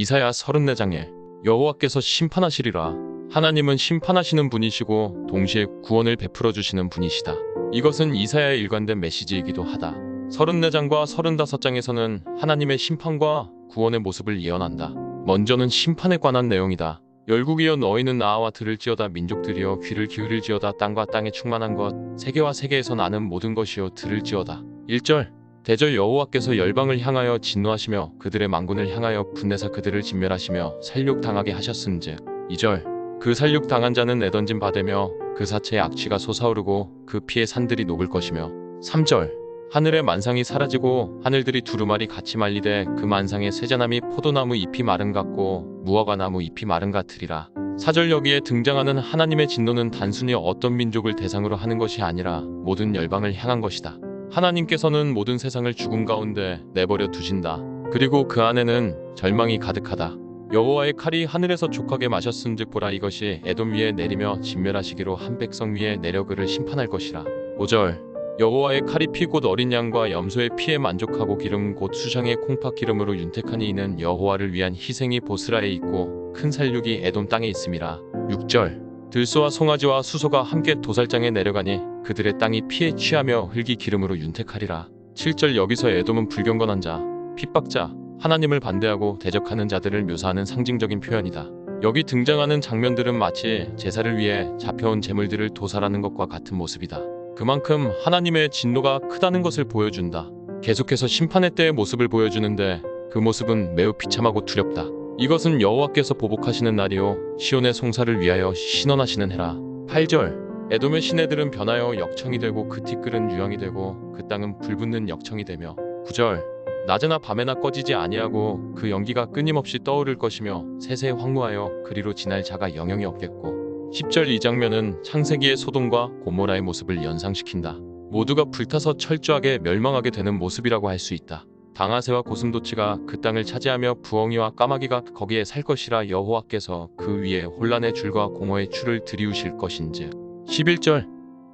이사야 34장에 여호와께서 심판하시리라. 하나님은 심판하시는 분이시고 동시에 구원을 베풀어 주시는 분이시다. 이것은 이사야에 일관된 메시지이기도 하다. 34장과 35장에서는 하나님의 심판과 구원의 모습을 예언한다. 먼저는 심판에 관한 내용이다. 열국이여 너희는 나와 들을지어다. 민족들이여 귀를 기울일지어다. 땅과 땅에 충만한 것 세계와 세계에서 나는 모든 것이여 들을지어다. 1절 대저 여호와께서 열방을 향하여 진노하시며 그들의 만군을 향하여 분내사 그들을 진멸하시며 살육당하게 하셨은즉. 2절 그 살육당한 자는 내던진 바되며 그 사체의 악취가 솟아오르고 그 피의 산들이 녹을 것이며. 3절 하늘의 만상이 사라지고 하늘들이 두루마리 같이 말리되 그 만상의 쇠자나무 포도나무 잎이 마른 같고 무화과나무 잎이 마른 같으리라. 4절 여기에 등장하는 하나님의 진노는 단순히 어떤 민족을 대상으로 하는 것이 아니라 모든 열방을 향한 것이다. 하나님께서는 모든 세상을 죽음 가운데 내버려 두신다. 그리고 그 안에는 절망이 가득하다. 여호와의 칼이 하늘에서 족하게 마셨은즉 보라 이것이 에돔 위에 내리며 진멸하시기로 한 백성 위에 내려 그를 심판할 것이라. 5절 여호와의 칼이 피 곧 어린 양과 염소의 피에 만족하고 기름 곧 수장의 콩팥 기름으로 윤택하니 이는 여호와를 위한 희생이 보스라에 있고 큰 살육이 에돔 땅에 있음이라. 6절 들소와 송아지와 수소가 함께 도살장에 내려가니 그들의 땅이 피에 취하며 흙이 기름으로 윤택하리라. 7절 여기서 에돔은 불경건한 자, 핍박자, 하나님을 반대하고 대적하는 자들을 묘사하는 상징적인 표현이다. 여기 등장하는 장면들은 마치 제사를 위해 잡혀온 제물들을 도살하는 것과 같은 모습이다. 그만큼 하나님의 진노가 크다는 것을 보여준다. 계속해서 심판의 때의 모습을 보여주는데 그 모습은 매우 비참하고 두렵다. 이것은 여호와께서 보복하시는 날이요 시온의 송사를 위하여 신원하시는 해라. 8절 에돔의 시내들은 변하여 역청이 되고 그 티끌은 유황이 되고 그 땅은 불붙는 역청이 되며. 9절 낮에나 밤에나 꺼지지 아니하고 그 연기가 끊임없이 떠오를 것이며 세세에 황무하여 그리로 지날 자가 영영이 없겠고. 10절 이 장면은 창세기의 소돔과 고모라의 모습을 연상시킨다. 모두가 불타서 철저하게 멸망하게 되는 모습이라고 할 수 있다. 당아새와 고슴도치가 그 땅을 차지하며 부엉이와 까마귀가 거기에 살 것이라 여호와께서 그 위에 혼란의 줄과 공허의 줄을 들이우실 것인즉. 11절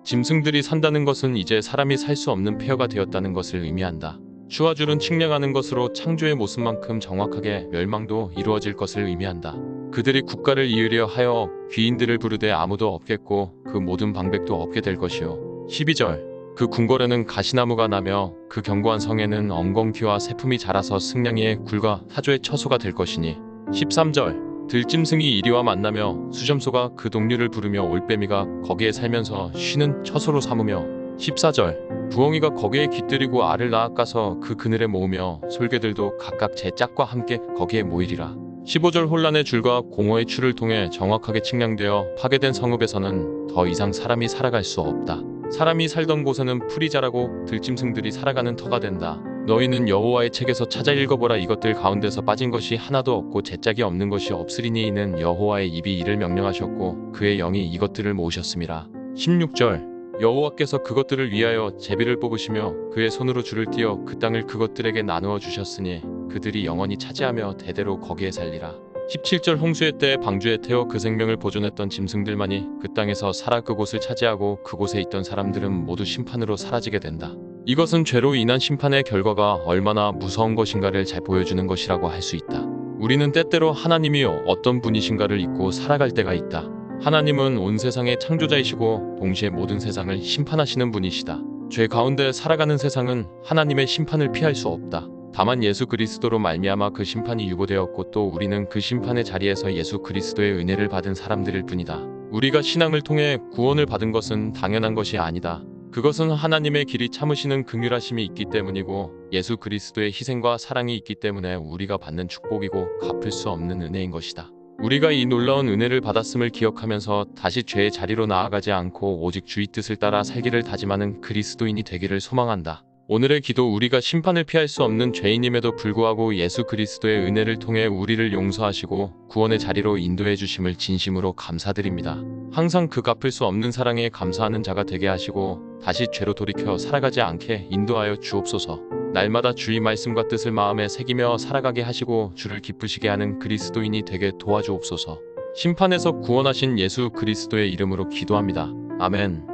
짐승들이 산다는 것은 이제 사람이 살 수 없는 폐허가 되었다는 것을 의미한다. 주와 줄은 측량하는 것으로 창조의 모습만큼 정확하게 멸망도 이루어질 것을 의미한다. 그들이 국가를 이으려 하여 귀인들을 부르되 아무도 없겠고 그 모든 방백도 없게 될 것이요. 12절 그 궁궐에는 가시나무가 나며 그 견고한 성에는 엉겅퀴와 새품이 자라서 승냥이의 굴과 타조의 처소가 될 것이니. 13절 들짐승이 이리와 만나며 수점소가 그 동류를 부르며 올빼미가 거기에 살면서 쉬는 처소로 삼으며. 14절 부엉이가 거기에 깃들이고 알을 낳아가서 그 그늘에 모으며 솔개들도 각각 제 짝과 함께 거기에 모이리라. 15절 혼란의 줄과 공허의 추를 통해 정확하게 측량되어 파괴된 성읍에서는 더 이상 사람이 살아갈 수 없다. 사람이 살던 곳에는 풀이 자라고 들짐승들이 살아가는 터가 된다. 너희는 여호와의 책에서 찾아 읽어보라. 이것들 가운데서 빠진 것이 하나도 없고 제짝이 없는 것이 없으리니 이는 여호와의 입이 이를 명령하셨고 그의 영이 이것들을 모으셨음이라. 16절 여호와께서 그것들을 위하여 제비를 뽑으시며 그의 손으로 줄을 띄어 그 땅을 그것들에게 나누어 주셨으니 그들이 영원히 차지하며 대대로 거기에 살리라. 17절 홍수의 때에 방주에 태워 그 생명을 보존했던 짐승들만이 그 땅에서 살아 그곳을 차지하고 그곳에 있던 사람들은 모두 심판으로 사라지게 된다. 이것은 죄로 인한 심판의 결과가 얼마나 무서운 것인가를 잘 보여주는 것이라고 할 수 있다. 우리는 때때로 하나님이 어떤 분이신가를 잊고 살아갈 때가 있다. 하나님은 온 세상의 창조자이시고 동시에 모든 세상을 심판하시는 분이시다. 죄 가운데 살아가는 세상은 하나님의 심판을 피할 수 없다. 다만 예수 그리스도로 말미암아 그 심판이 유보되었고 또 우리는 그 심판의 자리에서 예수 그리스도의 은혜를 받은 사람들일 뿐이다. 우리가 신앙을 통해 구원을 받은 것은 당연한 것이 아니다. 그것은 하나님의 길이 참으시는 긍휼하심이 있기 때문이고 예수 그리스도의 희생과 사랑이 있기 때문에 우리가 받는 축복이고 갚을 수 없는 은혜인 것이다. 우리가 이 놀라운 은혜를 받았음을 기억하면서 다시 죄의 자리로 나아가지 않고 오직 주의 뜻을 따라 살기를 다짐하는 그리스도인이 되기를 소망한다. 오늘의 기도 우리가 심판을 피할 수 없는 죄인임에도 불구하고 예수 그리스도의 은혜를 통해 우리를 용서하시고 구원의 자리로 인도해 주심을 진심으로 감사드립니다. 항상 그 갚을 수 없는 사랑에 감사하는 자가 되게 하시고 다시 죄로 돌이켜 살아가지 않게 인도하여 주옵소서. 날마다 주의 말씀과 뜻을 마음에 새기며 살아가게 하시고 주를 기쁘시게 하는 그리스도인이 되게 도와주옵소서. 심판에서 구원하신 예수 그리스도의 이름으로 기도합니다. 아멘.